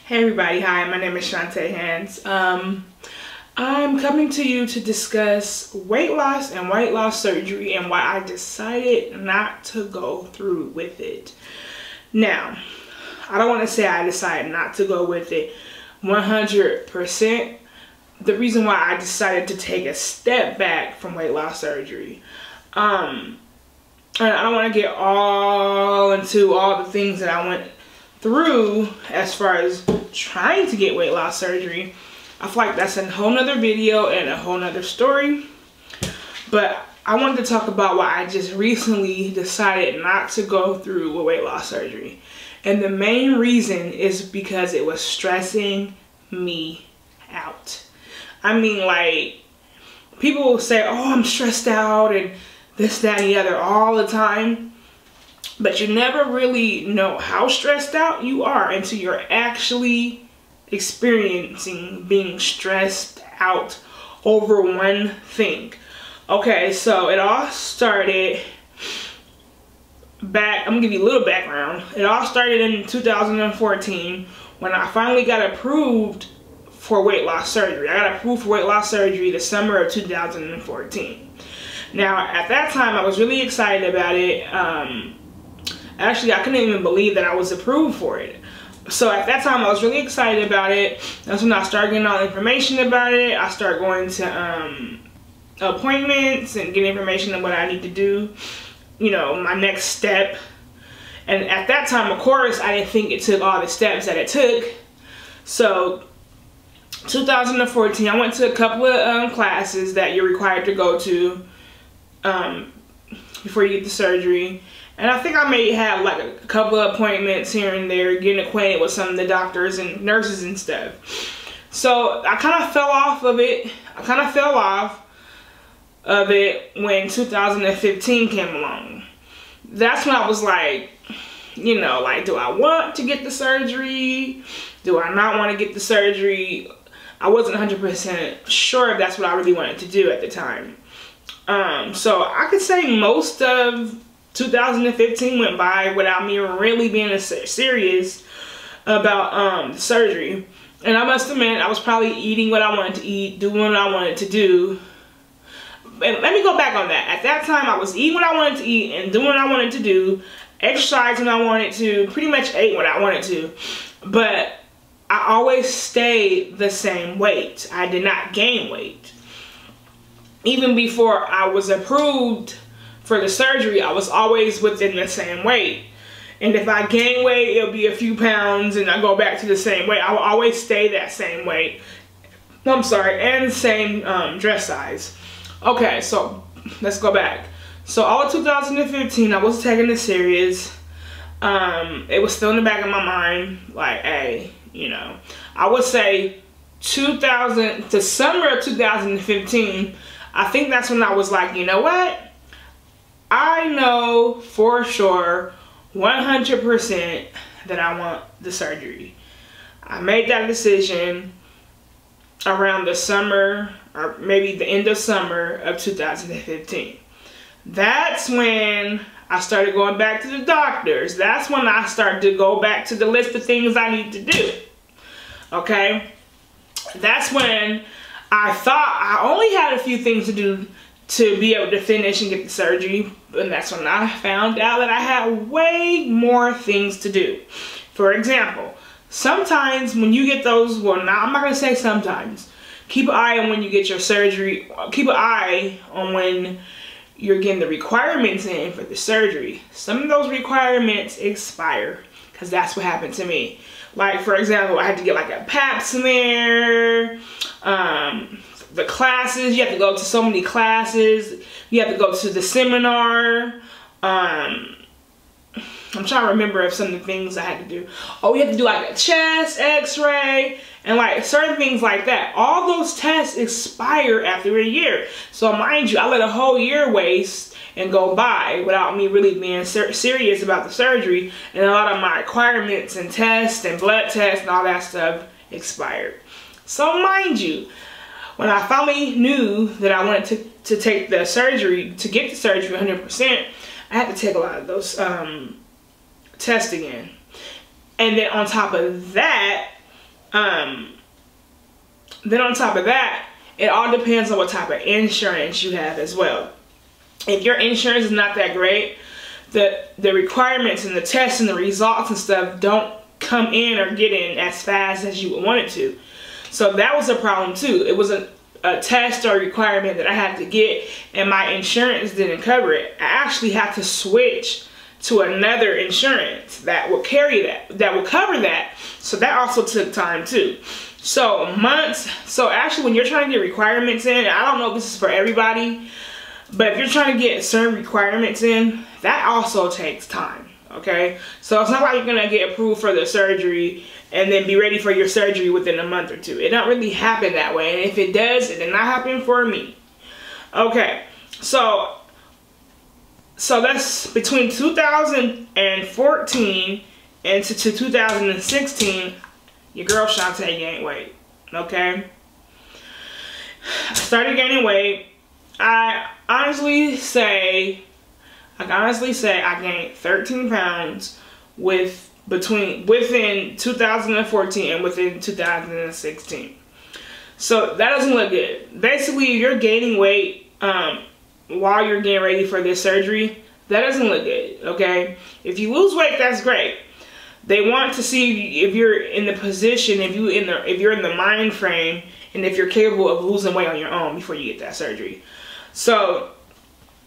Hey everybody, hi, my name is Shantae Hands. I'm coming to you to discuss weight loss and weight loss surgery and why I decided not to go through with it. Now, I don't want to say I decided not to go with it 100%. The reason why I decided to take a step back from weight loss surgery. And I don't want to get all into all the things that I went through as far as trying to get weight loss surgery. I feel like that's a whole nother video and a whole nother story. But I wanted to talk about why I just recently decided not to go through with weight loss surgery. And the main reason is because it was stressing me out. I mean, like, people will say, oh, I'm stressed out and this, that, and the other all the time. But you never really know how stressed out you are until you're actually experiencing being stressed out over one thing. Okay, so it all started back, I'm gonna give you a little background. It all started in 2014 when I finally got approved for weight loss surgery. I got approved for weight loss surgery the summer of 2014. Now, at that time, I was really excited about it. Actually, I couldn't even believe that I was approved for it. So at that time, I was really excited about it. That's when I started getting all the information about it. I started going to appointments and getting information on what I need to do, you know, my next step. And at that time, of course, I didn't think it took all the steps that it took. So 2014, I went to a couple of classes that you're required to go to before you get the surgery. And I think I may have like a couple of appointments here and there, getting acquainted with some of the doctors and nurses and stuff. So I kind of fell off of it. I kind of fell off of it when 2015 came along. That's when I was like, you know, like, do I want to get the surgery? Do I not want to get the surgery? I wasn't 100% sure if that's what I really wanted to do at the time. So I could say most of 2015 went by without me really being serious about the surgery. And I must admit, I was probably eating what I wanted to eat, doing what I wanted to do. And let me go back on that. At that time, I was eating what I wanted to eat and doing what I wanted to do, exercising when I wanted to, pretty much ate what I wanted to. But I always stayed the same weight. I did not gain weight. Even before I was approved for the surgery, I was always within the same weight. And if I gain weight, it'll be a few pounds and I go back to the same weight. I will always stay that same weight. I'm sorry, and the same dress size. Okay, so let's go back. So all of 2015, I wasn't taking it serious. It was still in the back of my mind, like, hey, you know, I would say the summer of 2015, I think that's when I was like, you know what? I know for sure, 100% that I want the surgery. I made that decision around the summer, or maybe the end of summer of 2015. That's when I started going back to the doctors. That's when I started to go back to the list of things I need to do. Okay? That's when I thought I only had a few things to do to be able to finish and get the surgery. And that's when I found out that I had way more things to do. For example, sometimes when you get those, well, now I'm not going to say sometimes. Keep an eye on when you get your surgery. Keep an eye on when you're getting the requirements in for the surgery. Some of those requirements expire, because that's what happened to me. Like, for example, I had to get like a pap smear, the classes, you have to go to so many classes, you have to go to the seminar. I'm trying to remember of some of the things I had to do. Oh, you have to do like a chest x-ray and like certain things like that. All those tests expire after a year. So mind you, I let a whole year waste and go by without me really being serious about the surgery, and a lot of my requirements and tests and blood tests and all that stuff expired. So mind you, when I finally knew that I wanted to take the surgery, to get the surgery 100%, I had to take a lot of those tests again. And then on top of that, Then on top of that, it all depends on what type of insurance you have as well. If your insurance is not that great, the requirements and the tests and the results and stuff don't come in or get in as fast as you would want it to. So that was a problem too. It was a test or requirement that I had to get, and my insurance didn't cover it. I actually had to switch to another insurance that will carry that will cover that. So that also took time too. So months. So actually, when you're trying to get requirements in, I don't know if this is for everybody, but if you're trying to get certain requirements in, that also takes time. Okay, so it's not like you're gonna get approved for the surgery and then be ready for your surgery within a month or two. It don't really happen that way, and if it does, it did not happen for me. Okay, so that's between 2014 and to 2016, your girl Shantae gained weight. Okay, I started gaining weight. I can honestly say I gained 13 pounds within 2014 and within 2016. So that doesn't look good. Basically, if you're gaining weight while you're getting ready for this surgery, that doesn't look good, okay? If you lose weight, that's great. They want to see if you're in the position, if you're in the mind frame, and if you're capable of losing weight on your own before you get that surgery. So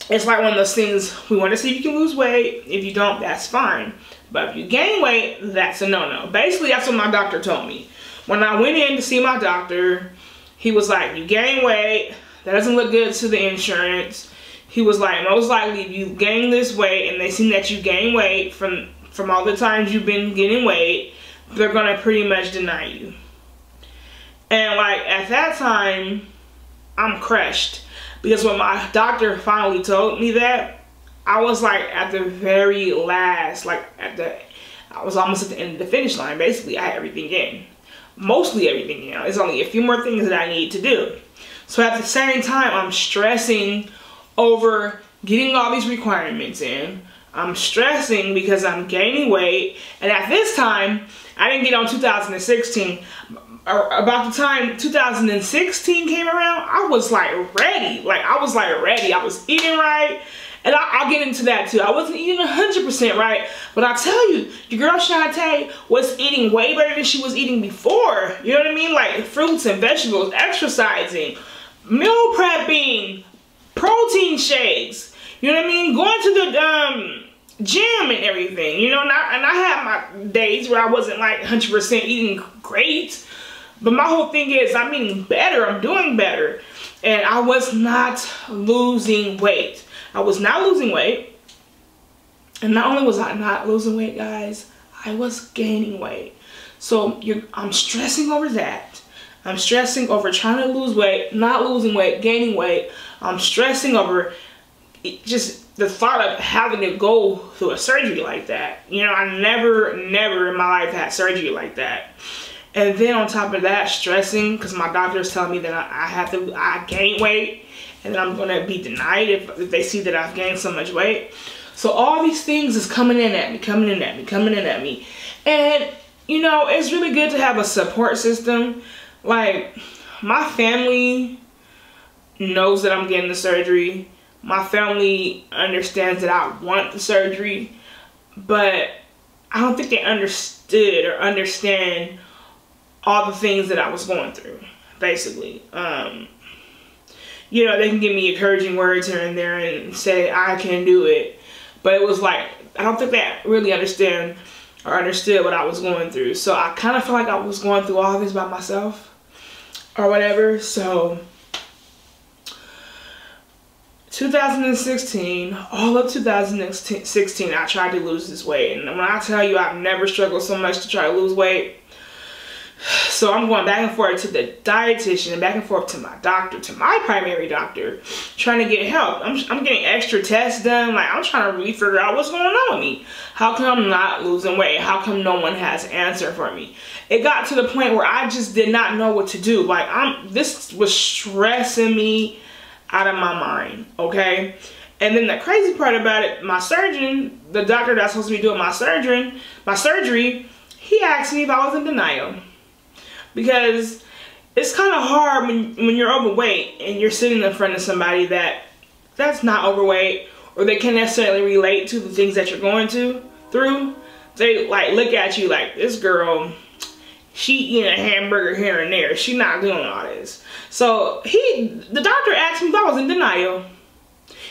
it's like one of those things, we want to see if you can lose weight. If you don't, that's fine. But if you gain weight, that's a no-no. Basically, that's what my doctor told me. When I went in to see my doctor, he was like, you gain weight, that doesn't look good to the insurance. He was like, most likely if you gain this weight and they see that you gain weight from all the times you've been getting weight, they're gonna pretty much deny you. And like at that time, I'm crushed. Because when my doctor finally told me that, I was like at the very last, I was almost at the end of the finish line. Basically, I had everything in. Mostly everything in. There's only a few more things that I need to do. So at the same time, I'm stressing over getting all these requirements in. I'm stressing because I'm gaining weight. And at this time, I didn't get on 2016. About the time 2016 came around, I was like ready. I was eating right. And I'll get into that too. I wasn't eating 100% right. But I tell you, your girl Shantae was eating way better than she was eating before. You know what I mean? Like fruits and vegetables, exercising, meal prepping, protein shakes. You know what I mean? Going to the gym and everything. You know, and I had my days where I wasn't like 100% eating great. But my whole thing is I'm eating better. I'm doing better. And I was not losing weight. I was not losing weight. And not only was I not losing weight, guys, I was gaining weight. So I'm stressing over that. I'm stressing over trying to lose weight, not losing weight, gaining weight. I'm stressing over just the thought of having to go through a surgery like that. You know, I never in my life had surgery like that. And then on top of that, stressing because my doctors tell me that I gain weight and then I'm gonna be denied if they see that I've gained so much weight. So all these things is coming in at me. And you know, it's really good to have a support system. Like my family knows that I'm getting the surgery. My family understands that I want the surgery, but I don't think they understood or understand all the things that I was going through, basically. You know, they can give me encouraging words here and there and say, I can do it. But it was like, I don't think they really understood what I was going through. So I kind of felt like I was going through all this by myself or whatever. So 2016, all of 2016, I tried to lose this weight. And when I tell you I've never struggled so much to try to lose weight, so I'm going back and forth to the dietitian and back and forth to my doctor, to my primary doctor, trying to get help. I'm getting extra tests done. Like, I'm trying to really figure out what's going on with me. How come I'm not losing weight? How come no one has an answer for me? It got to the point where I just did not know what to do. Like, this was stressing me out of my mind, okay? And then the crazy part about it, my surgeon, the doctor that's supposed to be doing my surgery, he asked me if I was in denial. because it's kind of hard when you're overweight and you're sitting in front of somebody that's not overweight, or they can't necessarily relate to the things that you're going through. They like look at you like, this girl, she eating a hamburger here and there. She not doing all this. So the doctor asked me if I was in denial.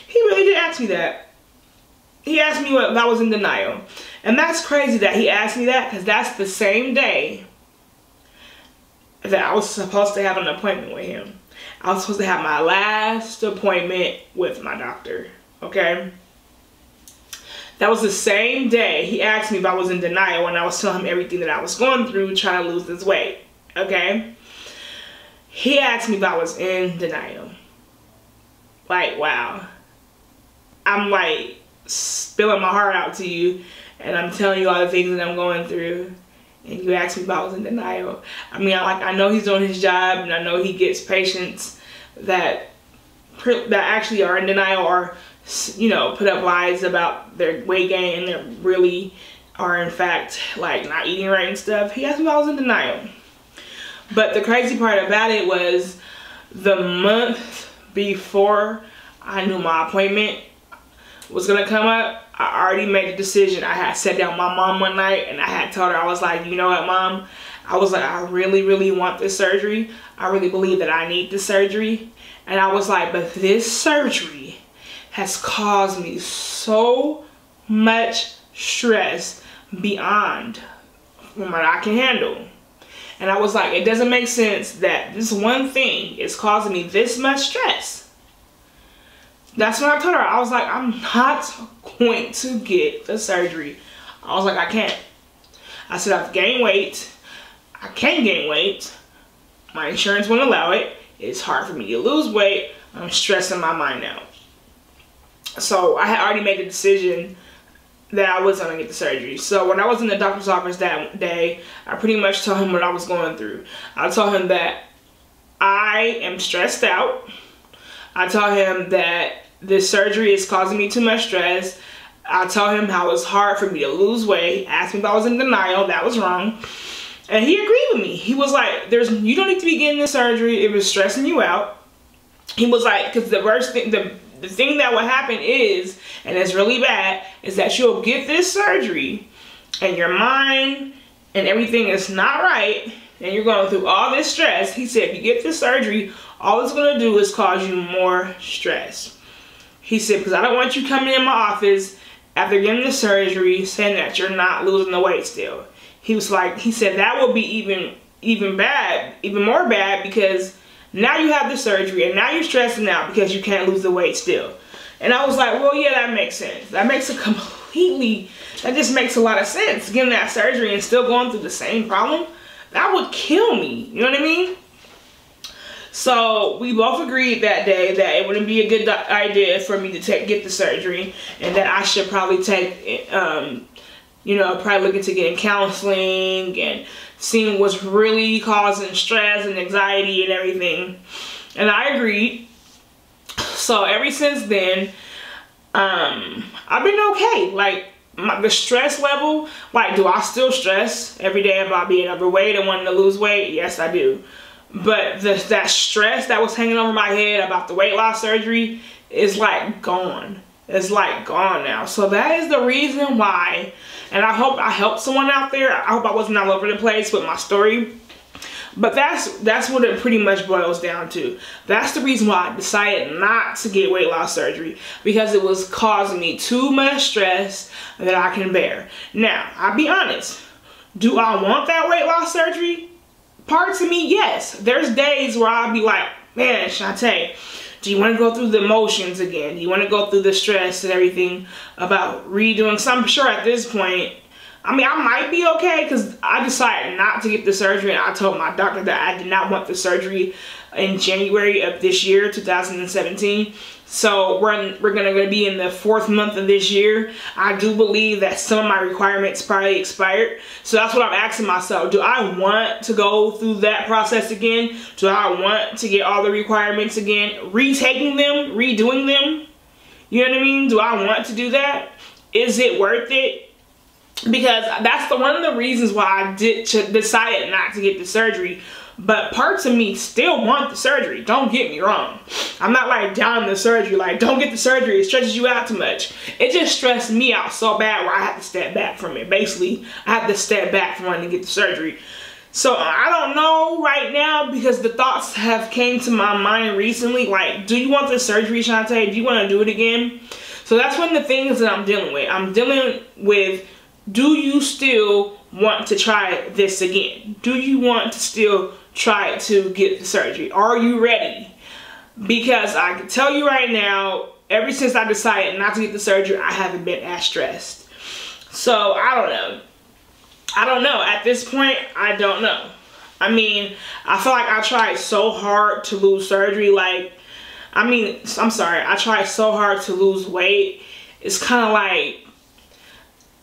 He really did ask me that. He asked me if I was in denial. And that's crazy that he asked me that, because that's the same day that I was supposed to have an appointment with him. I was supposed to have my last appointment with my doctor, okay? That was the same day he asked me if I was in denial, when I was telling him everything that I was going through trying to lose this weight, okay? He asked me if I was in denial. Like, wow. I'm like spilling my heart out to you, and I'm telling you all the things that I'm going through, and you asked me if I was in denial. I mean, I know he's doing his job, and I know he gets patients that actually are in denial, or, you know, put up lies about their weight gain, and they really are in fact like not eating right and stuff. He asked me if I was in denial. But the crazy part about it was, the month before I knew my appointment was gonna come up, I already made a decision. I had sat down with my mom one night, and I had told her, I was like, you know what, Mom? I was like, I really, really want this surgery. I really believe that I need this surgery. And I was like, but this surgery has caused me so much stress beyond what I can handle. And I was like, it doesn't make sense that this one thing is causing me this much stress. That's when I told her. I was like, I'm not going to get the surgery. I was like, I can't. I said, I've gained weight. I can't gain weight. My insurance won't allow it. It's hard for me to lose weight. I'm stressing my mind out. So I had already made the decision that I was going to get the surgery. So when I was in the doctor's office that day, I pretty much told him what I was going through. I told him that I am stressed out. I told him that this surgery is causing me too much stress. I told him how it's hard for me to lose weight. Asked me if I was in denial. That was wrong. And he agreed with me. He was like, you don't need to be getting this surgery if it's stressing you out. He was like, because the worst thing, the thing that will happen is, and it's really bad, is that you'll get this surgery and your mind and everything is not right, and you're going through all this stress. He said, if you get this surgery, all it's going to do is cause you more stress. He said, because I don't want you coming in my office after getting the surgery saying that you're not losing the weight still. He was like, he said that will be even more bad, because now you have the surgery and now you're stressing out because you can't lose the weight still. And I was like, well, yeah, that makes sense. That just makes a lot of sense. Getting that surgery and still going through the same problem, that would kill me. You know what I mean? So we both agreed that day that it wouldn't be a good idea for me to get the surgery, and that I should probably take, you know, probably look into getting counseling and seeing what's really causing stress and anxiety and everything. And I agreed. So ever since then, I've been okay. Like, the stress level, like, do I still stress every day about being overweight and wanting to lose weight? Yes, I do. But that stress that was hanging over my head about the weight loss surgery is like gone. It's like gone now. So that is the reason why. And I hope I helped someone out there. I hope I wasn't all over the place with my story. But that's what it pretty much boils down to. That's the reason why I decided not to get weight loss surgery, because it was causing me too much stress that I can bear. Now, I'll be honest. Do I want that weight loss surgery? Parts of me, yes. There's days where I'll be like, man, Shantae, do you want to go through the emotions again? Do you want to go through the stress and everything about redoing? So I'm sure at this point, I mean, I might be okay, because I decided not to get the surgery, and I told my doctor that I did not want the surgery in January of this year, 2017. So we're going to be in the 4th month of this year. I do believe that some of my requirements probably expired. So that's what I'm asking myself. Do I want to go through that process again? Do I want to get all the requirements again? Retaking them? Redoing them? You know what I mean? Do I want to do that? Is it worth it? because that's one of the reasons why I decided not to get the surgery. But parts of me still want the surgery. Don't get me wrong. I'm not like down the surgery, like don't get the surgery, it stretches you out too much. It just stressed me out so bad where I had to step back from it. Basically, I had to step back from wanting to get the surgery. So I don't know right now, because the thoughts have came to my mind recently, like, do you want the surgery, Shantae? Do you want to do it again? So that's one of the things that I'm dealing with. I'm dealing with, do you still want to try this again? Do you want to still try to get the surgery? Are you ready? Because I can tell you right now, ever since I decided not to get the surgery, I haven't been as stressed. So I don't know. I don't know. At this point, I don't know. I mean, I feel like I tried so hard to lose surgery. Like, I mean, I'm sorry. I tried so hard to lose weight. It's kind of like,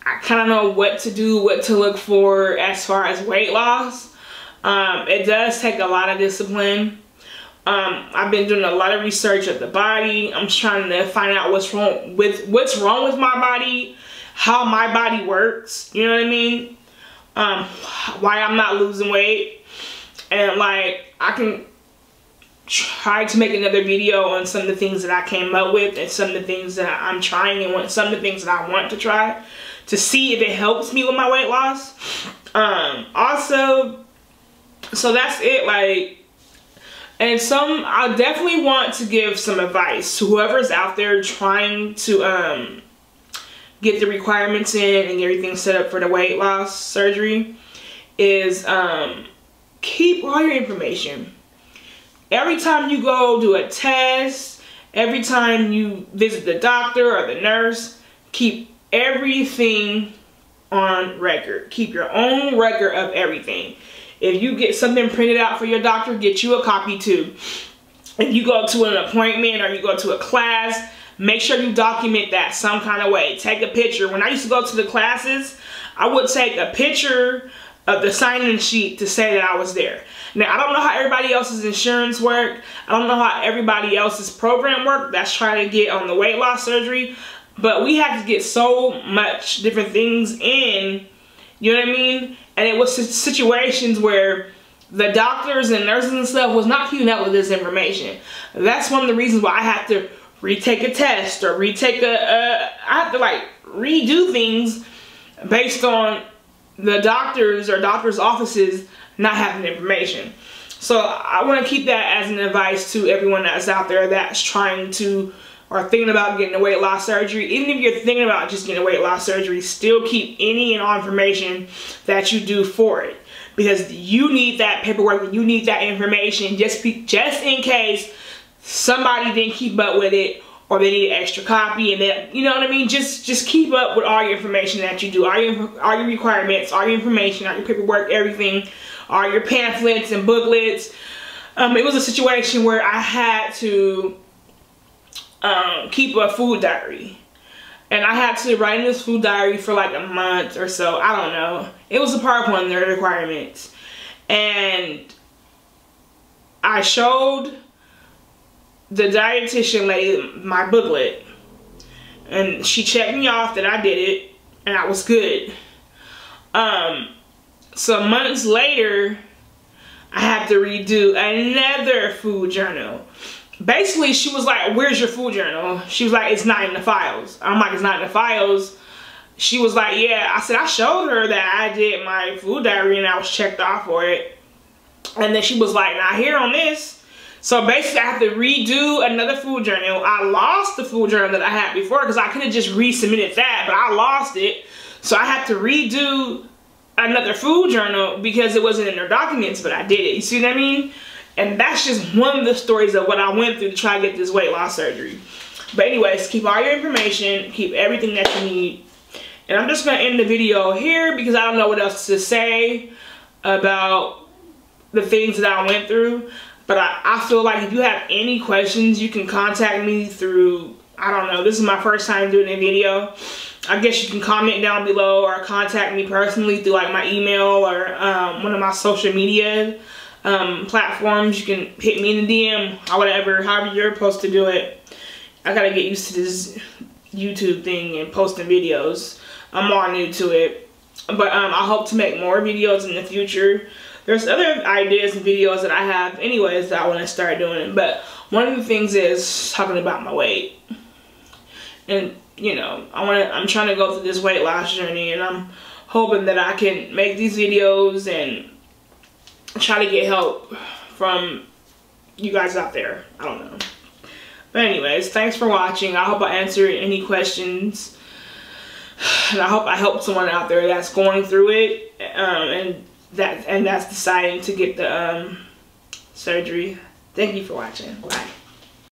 I kind of know what to do, what to look for as far as weight loss. It does take a lot of discipline. I've been doing a lot of research of the body. I'm trying to find out what's wrong with my body, how my body works. You know what I mean? Why I'm not losing weight. And like, I can try to make another video on some of the things that I came up with and some of the things that I'm trying and some of the things that I want to try to see if it helps me with my weight loss. Also, so that's it. Like, and I definitely want to give some advice to whoever's out there trying to get the requirements in and get everything set up for the weight loss surgery, is keep all your information. Every time you go do a test, every time you visit the doctor or the nurse, keep everything on record. Keep your own record of everything. If you get something printed out for your doctor, get you a copy too. If you go to an appointment or you go to a class, make sure you document that some kind of way. Take a picture. When I used to go to the classes, I would take a picture of the sign-in sheet to say that I was there. Now, I don't know how everybody else's insurance work. I don't know how everybody else's program work that's trying to get on the weight loss surgery. But we had to get so much different things in, you know what I mean? And it was situations where the doctors and nurses and stuff was not keeping up with this information. That's one of the reasons why I had to retake a test or retake I have to like redo things based on the doctors or doctors' offices not having the information. So I want to keep that as an advice to everyone that's out there that's trying to or thinking about getting a weight loss surgery. Even if you're thinking about just getting a weight loss surgery, still keep any and all information that you do for it, because you need that paperwork and you need that information just in case somebody didn't keep up with it or they need an extra copy, and that, you know what I mean? Just keep up with all your information that you do, all your requirements, all your information, all your paperwork, everything, all your pamphlets and booklets. It was a situation where I had to keep a food diary, and I had to write in this food diary for like a month or so. I don't know. It was a part of one of their requirements, and I showed the dietitian lady my booklet, and she checked me off that I did it and I was good. So months later, I had to redo another food journal. Basically, she was like, "Where's your food journal?" She was like, "It's not in the files." I'm like, "It's not in the files?" She was like, "Yeah." I said, I showed her that I did my food diary and I was checked off for it. And then she was like, "Not here on this." So basically, I have to redo another food journal. I lost the food journal that I had before because I could have just resubmitted that, but I lost it. So I had to redo another food journal because it wasn't in their documents, but I did it. You see what I mean? And that's just one of the stories of what I went through to try to get this weight loss surgery. But anyways, keep all your information, keep everything that you need. And I'm just going to end the video here because I don't know what else to say about the things that I went through. But I feel like if you have any questions, you can contact me through, I don't know, this is my first time doing a video. I guess you can comment down below or contact me personally through like my email or one of my social media platforms. You can hit me in the DM or whatever, however you're supposed to do it. I gotta get used to this YouTube thing and posting videos. I'm all new to it. But I hope to make more videos in the future. There's other ideas and videos that I have anyways that I want to start doing. But one of the things is talking about my weight. And, you know, I'm trying to go through this weight loss journey, and I'm hoping that I can make these videos and try to get help from you guys out there. I don't know. But anyways, thanks for watching. I hope I answered any questions. And I hope I helped someone out there that's going through it and that's deciding to get the surgery. Thank you for watching. Bye.